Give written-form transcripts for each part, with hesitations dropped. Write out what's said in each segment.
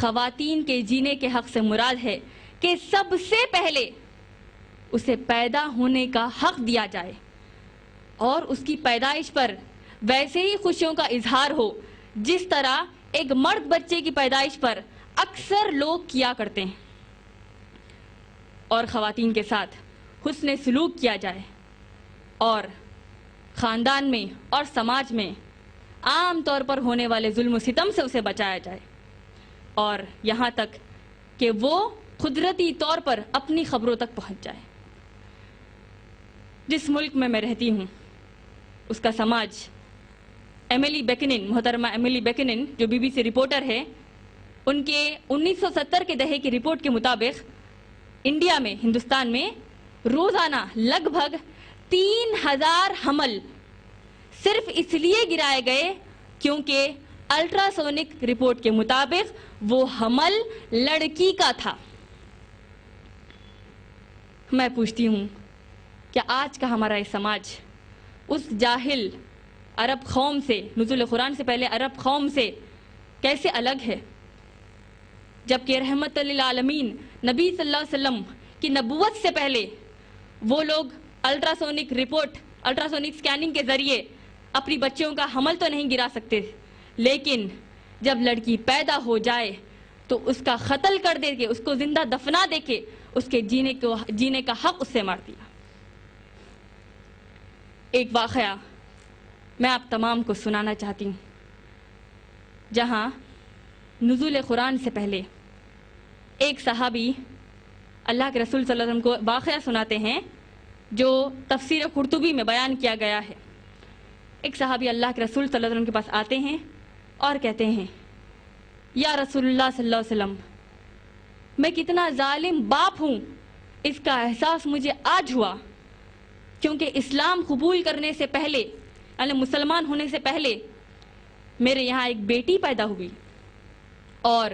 خواتین کے جینے کے حق سے مراد ہے کہ سب سے پہلے اسے پیدا ہونے کا حق دیا جائے اور اس کی پیدائش پر ویسے ہی خوشیوں کا اظہار ہو جس طرح ایک مرد بچے کی پیدائش پر اکثر لوگ کیا کرتے ہیں، اور خواتین کے ساتھ حسن سلوک کیا جائے اور خاندان میں اور سماج میں عام طور پر ہونے والے ظلم و ستم سے اسے بچایا جائے، اور یہاں تک کہ وہ قدرتی طور پر اپنی خبروں تک پہنچ جائے۔ جس ملک میں رہتی ہوں اس کا سماج ایملی بیکنن، محترمہ ایملی بیکنن جو بی بی سی رپورٹر ہے، ان کے 1970 کے دہے کی رپورٹ کے مطابق انڈیا میں، ہندوستان میں روزانہ لگ بھگ 3000 حمل صرف اس لیے گرائے گئے کیونکہ الٹراسونک رپورٹ کے مطابق وہ حمل لڑکی کا تھا۔ میں پوچھتی ہوں کہ آج کا ہمارا یہ سماج اس جاہل عرب قوم سے، نزول قرآن سے پہلے عرب قوم سے کیسے الگ ہے، جبکہ رحمت للعالمین نبی صلی اللہ علیہ وسلم کی نبوت سے پہلے وہ لوگ الٹراسونک رپورٹ، الٹراسونک سکیننگ کے ذریعے اپنی بچیوں کا حمل تو نہیں گرا سکتے، لیکن جب لڑکی پیدا ہو جائے تو اس کا قتل کر دے کے، اس کو زندہ دفنا دے کے اس کے جینے کا حق اس سے مار دیا۔ ایک واقعہ میں آپ تمام کو سنانا چاہتی ہوں، جہاں نزول قرآن سے پہلے ایک صحابی اللہ کے رسول صلی اللہ علیہ وسلم کو واقعہ سناتے ہیں جو تفسیر قرطبی میں بیان کیا گیا ہے۔ ایک صحابی اللہ کے رسول صلی اللہ علیہ وسلم کے پاس آتے ہیں اور کہتے ہیں، یا رسول اللہ صلی اللہ علیہ وسلم، میں کتنا ظالم باپ ہوں اس کا احساس مجھے آج ہوا، کیونکہ اسلام قبول کرنے سے پہلے، یعنی مسلمان ہونے سے پہلے میرے یہاں ایک بیٹی پیدا ہوئی اور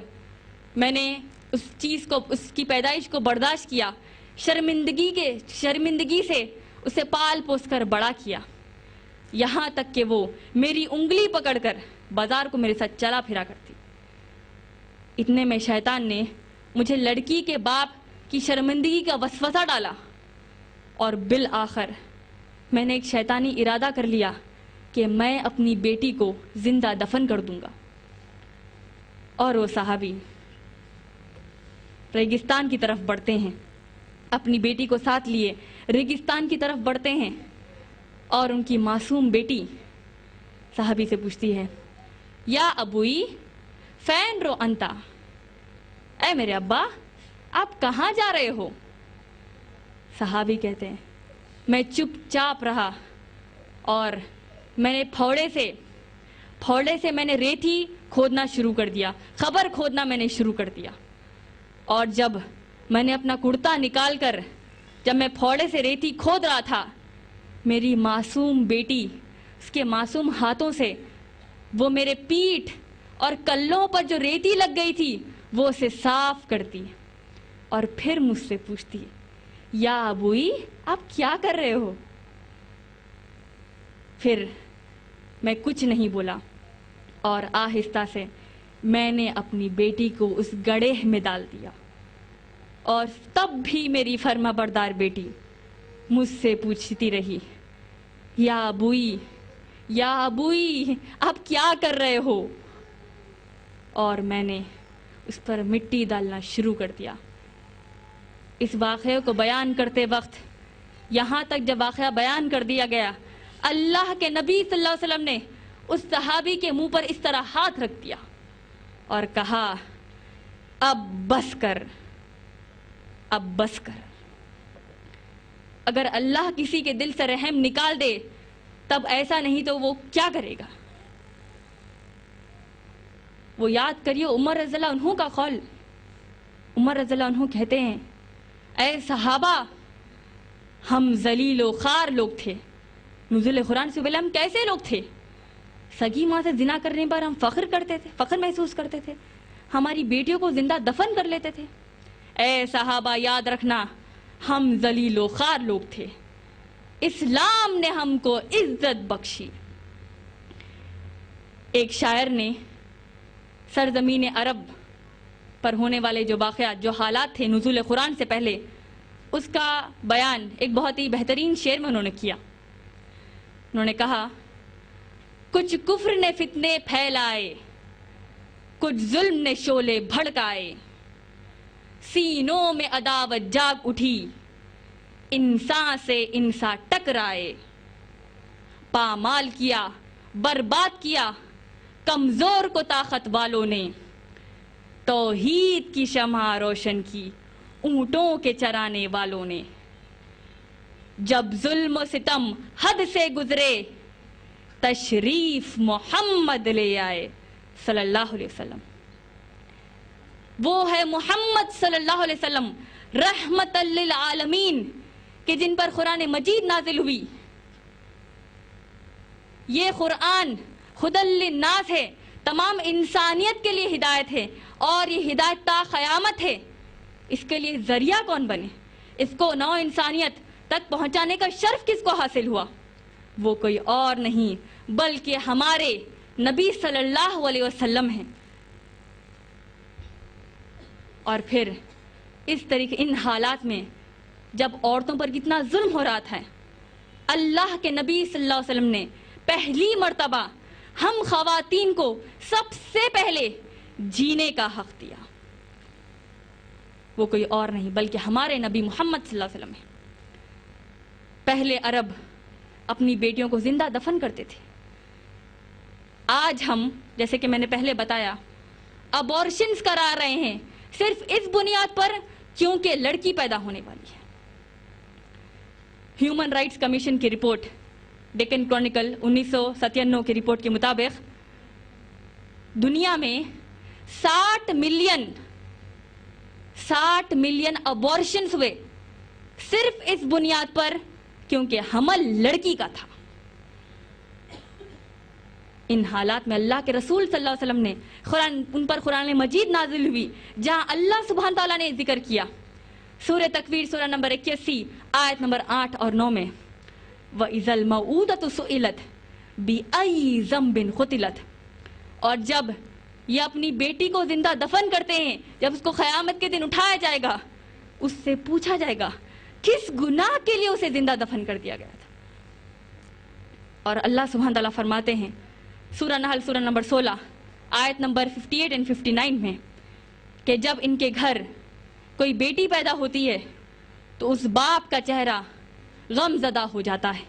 میں نے اس چیز کو، اس کی پیدائش کو برداشت کیا، شرمندگی سے اسے پال پوس کر بڑا کیا، یہاں تک کہ وہ میری انگلی پکڑ کر بازار کو میرے ساتھ چلا پھرا کرتی۔ اتنے میں شیطان نے مجھے لڑکی کے باپ کی شرمندگی کا وسوسہ ڈالا اور بالآخر میں نے ایک شیطانی ارادہ کر لیا کہ میں اپنی بیٹی کو زندہ دفن کر دوں گا۔ اور وہ صحابی ریگستان کی طرف بڑھتے ہیں، اپنی بیٹی کو ساتھ لیے ریگستان کی طرف بڑھتے ہیں، اور ان کی معصوم بیٹی صحابی سے پوچھتی ہے، یا ابوئی فین رو انتا، اے میرے ابا آپ کہاں جا رہے ہو؟ صحابی کہتے ہیں، میں چپ چاپ رہا اور میں نے پھوڑے سے میں نے ریتی کھودنا شروع کر دیا، خبر کھودنا میں نے شروع کر دیا، اور جب میں نے اپنا کرتا نکال کر جب میں پھوڑے سے ریتی کھود رہا تھا، میری معصوم بیٹی اس کے معصوم ہاتھوں سے وہ میرے پیٹھ اور کلوں پر جو ریتی لگ گئی تھی وہ اسے صاف کرتی اور پھر مجھ سے پوچھتی، یا ابوئی آپ کیا کر رہے ہو؟ پھر میں کچھ نہیں بولا اور آہستہ سے میں نے اپنی بیٹی کو اس گڑھے میں ڈال دیا، اور تب بھی میری فرما بردار بیٹی مجھ سے پوچھتی رہی، یا ابوئی آپ کیا کر رہے ہو؟ اور میں نے اس پر مٹی ڈالنا شروع کر دیا۔ اس واقعے کو بیان کرتے وقت یہاں تک جب واقعہ بیان کر دیا گیا، اللہ کے نبی صلی اللہ علیہ وسلم نے اس صحابی کے منہ پر اس طرح ہاتھ رکھ دیا اور کہا، اب بس کر۔ اگر اللہ کسی کے دل سے رحم نکال دے تب ایسا نہیں تو وہ کیا کرے گا؟ وہ یاد کریے عمر رضی اللہ عنہ کا قول۔ عمر رضی اللہ عنہ کہتے ہیں، اے صحابہ ہم ذلیل و خوار لوگ تھے۔ نزول قرآن سے پہلے ہم کیسے لوگ تھے؟ سگی ماں سے زنا کرنے پر ہم فخر کرتے تھے، فخر محسوس کرتے تھے، ہماری بیٹیوں کو زندہ دفن کر لیتے تھے۔ اے صحابہ یاد رکھنا ہم ذلیل و خوار لوگ تھے، اسلام نے ہم کو عزت بخشی۔ ایک شاعر نے سرزمین عرب پر ہونے والے جو واقعات، جو حالات تھے نزول قرآن سے پہلے، اس کا بیان ایک بہت ہی بہترین شعر میں انہوں نے کیا. انہوں نے کہا، کچھ کفر نے فتنے پھیلائے، کچھ ظلم نے شعلے بھڑکائے، سینوں میں عداوت جاگ اٹھی، انسان سے انسان ٹکرائے، پامال کیا، برباد کیا کمزور کو طاقت والوں نے، توحید کی شمع روشن کی اونٹوں کے چرانے والوں نے. جب ظلم و ستم حد سے گزرے، تشریف محمد لے آئے صلی اللہ علیہ وسلم. وہ ہے محمد صلی اللہ علیہ وسلم رحمت للعالمین کہ جن پر قرآن مجید نازل ہوئی. یہ قرآن ہدی للناس ہے، تمام انسانیت کے لیے ہدایت ہے، اور یہ ہدایت تا قیامت ہے. اس کے لیے ذریعہ کون بنے؟ اس کو نو انسانیت تک پہنچانے کا شرف کس کو حاصل ہوا؟ وہ کوئی اور نہیں بلکہ ہمارے نبی صلی اللہ علیہ وسلم ہیں. اور پھر اس طریقے ان حالات میں جب عورتوں پر کتنا ظلم ہو رہا تھا، اللہ کے نبی صلی اللہ علیہ وسلم نے پہلی مرتبہ ہم خواتین کو سب سے پہلے جینے کا حق دیا. وہ کوئی اور نہیں بلکہ ہمارے نبی محمد صلی اللہ علیہ وسلم ہیں. پہلے عرب اپنی بیٹیوں کو زندہ دفن کرتے تھے. آج ہم، جیسے کہ میں نے پہلے بتایا، ابورشنز کرا رہے ہیں صرف اس بنیاد پر کیونکہ لڑکی پیدا ہونے والی ہے. ہیومن رائٹس کمیشن کی رپورٹ، ڈیکن کرونیکل 1997 کی رپورٹ کے مطابق دنیا میں 60 ملین ابورشنز ہوئے صرف اس بنیاد پر کیونکہ حمل لڑکی کا تھا. ان حالات میں اللہ کے رسول صلی اللہ علیہ وسلم نے ان پر قرآن مجید نازل ہوئی، جہاں اللہ سبحانہ تعالیٰ نے ذکر کیا سورہ تکویر سورہ نمبر 81 آیت نمبر 8 اور 9 میں، وَإِذَا الْمَوْءُودَةُ سُئِلَتْ بِأَيِّ ذَنبٍ قُتِلَتْ. اور جب یہ اپنی بیٹی کو زندہ دفن کرتے ہیں، جب اس کو قیامت کے دن اٹھایا جائے گا، اس سے پوچھا جائے گا کس گناہ کے لیے اسے زندہ دفن کر دیا گیا تھا. اور اللہ سبحانہ تعالیٰ فرماتے ہیں سورہ نحل سورہ نمبر 16 آیت نمبر 58 اور 59 میں کہ جب ان کے گھر کوئی بیٹی پیدا ہوتی ہے تو اس باپ کا چہرہ غم زدہ ہو جاتا ہے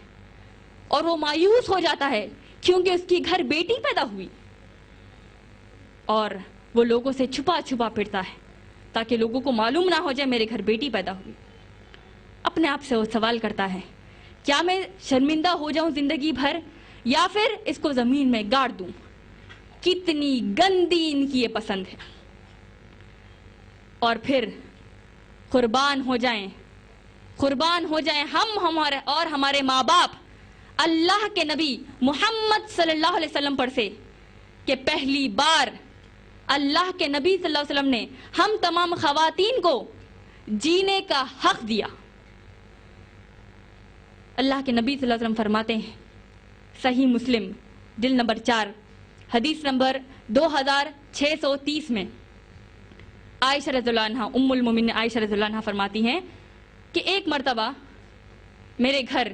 اور وہ مایوس ہو جاتا ہے کیونکہ اس کی گھر بیٹی پیدا ہوئی، اور وہ لوگوں سے چھپا چھپا پھرتا ہے تاکہ لوگوں کو معلوم نہ ہو جائے میرے گھر بیٹی پیدا ہوئی. اپنے آپ سے وہ سوال کرتا ہے، کیا میں شرمندہ ہو جاؤں زندگی بھر یا پھر اس کو زمین میں گاڑ دوں؟ کتنی گندی ان کی یہ پسند ہے. اور پھر قربان ہو جائیں ہمارے ماں باپ اللہ کے نبی محمد صلی اللہ علیہ وسلم پر سے کہ پہلی بار اللہ کے نبی صلی اللہ علیہ وسلم نے ہم تمام خواتین کو جینے کا حق دیا. اللہ کے نبی صلی اللہ علیہ وسلم فرماتے ہیں صحیح مسلم جلد نمبر 4 حدیث نمبر 2630 میں، عائشہ رضی اللہ عنہ ام المومنین عائشہ رضی اللہ عنہ فرماتی ہیں کہ ایک مرتبہ میرے گھر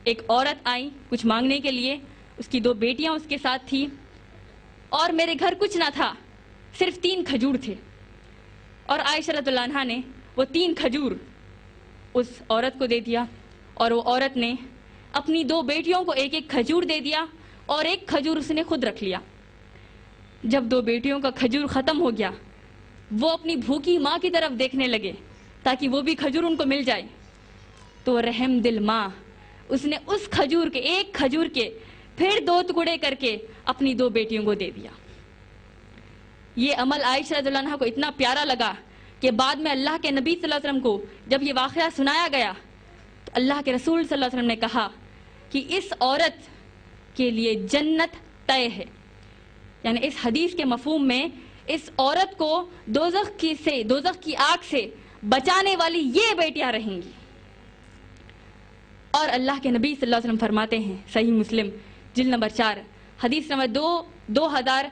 ایک عورت آئی کچھ مانگنے کے لیے، اس کی 2 بیٹیاں اس کے ساتھ تھی، اور میرے گھر کچھ نہ تھا، صرف 3 کھجور تھے. اور عائشہ رضی اللہ عنہ نے وہ 3 کھجور اس عورت کو دے دیا، اور وہ عورت نے اپنی 2 بیٹیوں کو ایک ایک کھجور دے دیا، اور ایک کھجور اس نے خود رکھ لیا. جب 2 بیٹیوں کا کھجور ختم ہو گیا، وہ اپنی بھوکی ماں کی طرف دیکھنے لگے تاکہ وہ بھی کھجور ان کو مل جائے. تو رحم دل ماں اس نے اس کھجور کے ایک کھجور کے پھر 2 ٹکڑے کر کے اپنی 2 بیٹیوں کو دے دیا. یہ عمل عائشہ رضی اللہ عنہ کو اتنا پیارا لگا کہ بعد میں اللہ کے نبی صلی اللہ علیہ وسلم کو جب یہ واقعہ سنایا گیا تو اللہ کے رسول صلی اللہ علیہ وسلم نے کہا کہ اس عورت کے لیے جنت طے ہے. یعنی اس حدیث کے مفہوم میں اس عورت کو دوزخ کی آگ سے بچانے والی یہ بیٹیاں رہیں گی. اور اللہ کے نبی صلی اللہ علیہ وسلم فرماتے ہیں صحیح مسلم جلد نمبر 4 حدیث نمبر 2000